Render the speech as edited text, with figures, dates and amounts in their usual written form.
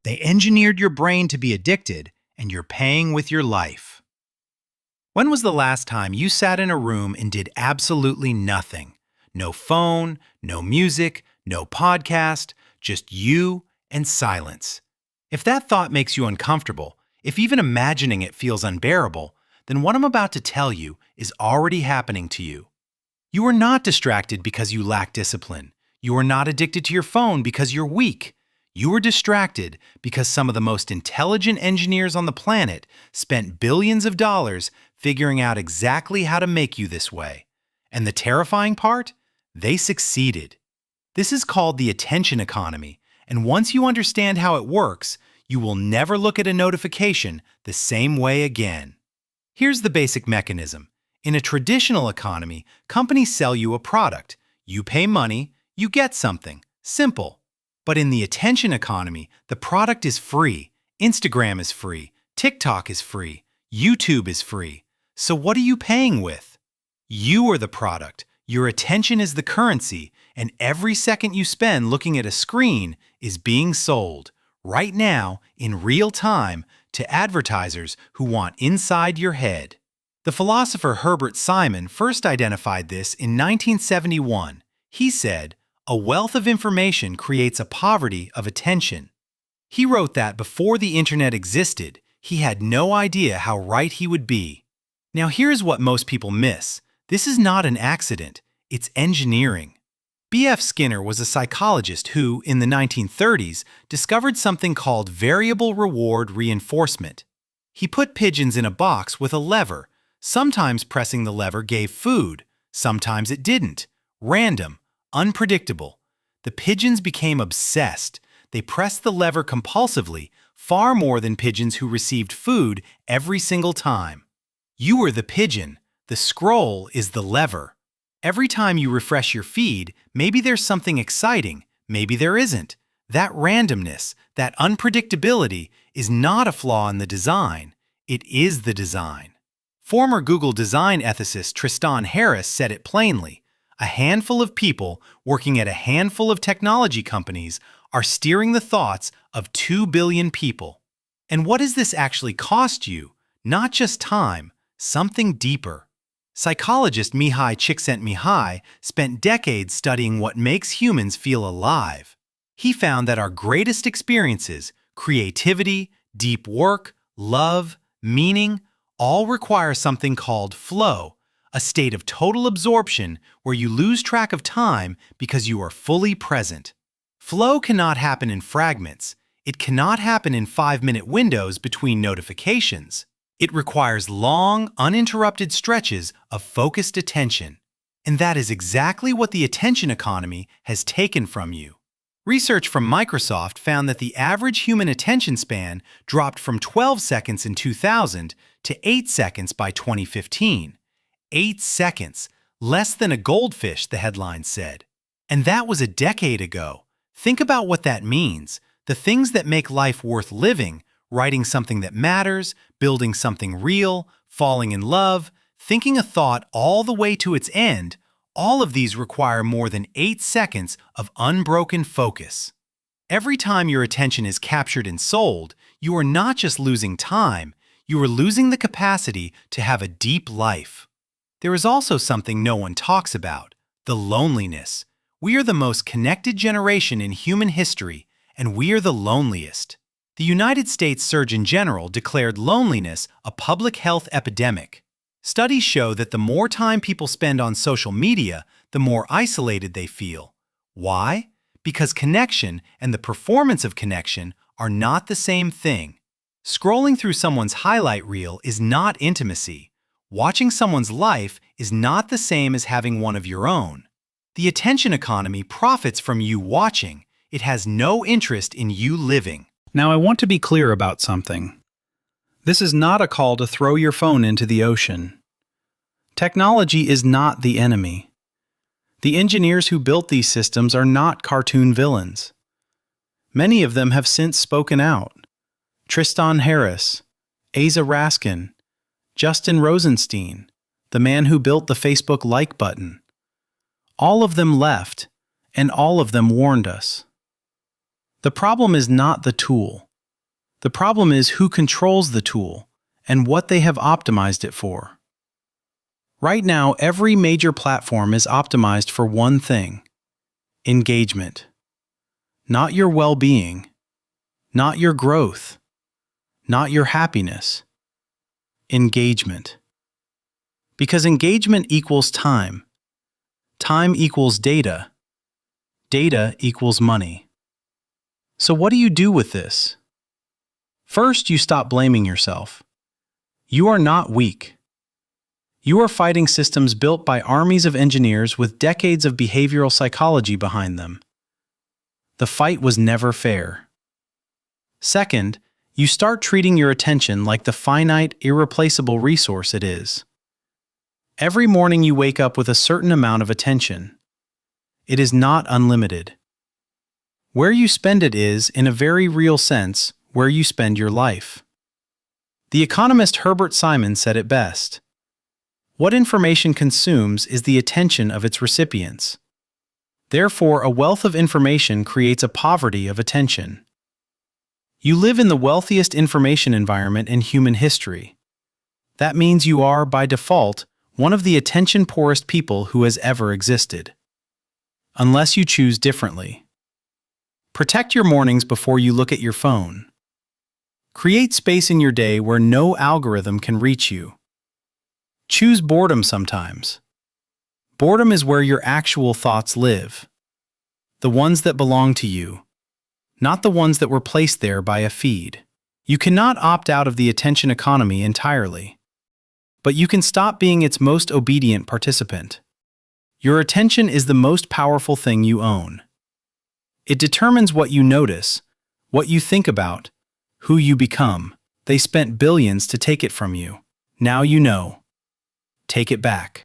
They engineered your brain to be addicted, and you're paying with your life. When was the last time you sat in a room and did absolutely nothing? No phone, no music, no podcast, just you and silence. If that thought makes you uncomfortable, if even imagining it feels unbearable, then what I'm about to tell you is already happening to you. You are not distracted because you lack discipline. You are not addicted to your phone because you're weak. You are distracted because some of the most intelligent engineers on the planet spent billions of dollars figuring out exactly how to make you this way. And the terrifying part? They succeeded. This is called the attention economy, and once you understand how it works, you will never look at a notification the same way again. Here's the basic mechanism. In a traditional economy, companies sell you a product. You pay money, you get something. Simple. But in the attention economy, the product is free. Instagram is free. TikTok is free. YouTube is free. So what are you paying with? You are the product. Your attention is the currency, and every second you spend looking at a screen is being sold, right now, in real time, to advertisers who want inside your head. The philosopher Herbert Simon first identified this in 1971. He said, "A wealth of information creates a poverty of attention." He wrote that before the internet existed, he had no idea how right he would be. Now here's what most people miss. This is not an accident, it's engineering. B.F. Skinner was a psychologist who, in the 1930s, discovered something called variable reward reinforcement. He put pigeons in a box with a lever. Sometimes pressing the lever gave food, sometimes it didn't. Random, unpredictable. The pigeons became obsessed. They pressed the lever compulsively, far more than pigeons who received food every single time. You are the pigeon. The scroll is the lever. Every time you refresh your feed, maybe there's something exciting, maybe there isn't. That randomness, that unpredictability, is not a flaw in the design. It is the design. Former Google design ethicist Tristan Harris said it plainly. A handful of people working at a handful of technology companies are steering the thoughts of 2 billion people. And what does this actually cost you? Not just time, something deeper. Psychologist Mihai Csikszentmihalyi spent decades studying what makes humans feel alive. He found that our greatest experiences, creativity, deep work, love, meaning, all require something called flow, a state of total absorption where you lose track of time because you are fully present. Flow cannot happen in fragments. It cannot happen in 5-minute windows between notifications. It requires long, uninterrupted stretches of focused attention. And that is exactly what the attention economy has taken from you. Research from Microsoft found that the average human attention span dropped from 12 seconds in 2000 to 8 seconds by 2015. 8 seconds, less than a goldfish, the headline said. And that was a decade ago. Think about what that means. The things that make life worth living, writing something that matters, building something real, falling in love, thinking a thought all the way to its end, all of these require more than 8 seconds of unbroken focus. Every time your attention is captured and sold, you are not just losing time, you are losing the capacity to have a deep life. There is also something no one talks about, the loneliness. We are the most connected generation in human history, and we are the loneliest. The United States Surgeon General declared loneliness a public health epidemic. Studies show that the more time people spend on social media, the more isolated they feel. Why? Because connection and the performance of connection are not the same thing. Scrolling through someone's highlight reel is not intimacy. Watching someone's life is not the same as having one of your own. The attention economy profits from you watching. It has no interest in you living. Now I want to be clear about something. This is not a call to throw your phone into the ocean. Technology is not the enemy. The engineers who built these systems are not cartoon villains. Many of them have since spoken out. Tristan Harris, Asa Raskin, Justin Rosenstein, the man who built the Facebook like button. All of them left, and all of them warned us. The problem is not the tool. The problem is who controls the tool and what they have optimized it for. Right now, every major platform is optimized for one thing: engagement. Not your well-being, not your growth, not your happiness. Engagement. Because engagement equals time. Time equals data. Data equals money. So what do you do with this? First, you stop blaming yourself. You are not weak. You are fighting systems built by armies of engineers with decades of behavioral psychology behind them. The fight was never fair. Second, you start treating your attention like the finite, irreplaceable resource it is. Every morning you wake up with a certain amount of attention. It is not unlimited. Where you spend it is, in a very real sense, where you spend your life. The economist Herbert Simon said it best. What information consumes is the attention of its recipients. Therefore, a wealth of information creates a poverty of attention. You live in the wealthiest information environment in human history. That means you are, by default, one of the attention-poorest people who has ever existed. Unless you choose differently. Protect your mornings before you look at your phone. Create space in your day where no algorithm can reach you. Choose boredom sometimes. Boredom is where your actual thoughts live. The ones that belong to you, not the ones that were placed there by a feed. You cannot opt out of the attention economy entirely, but you can stop being its most obedient participant. Your attention is the most powerful thing you own. It determines what you notice, what you think about, who you become. They spent billions to take it from you. Now you know. Take it back.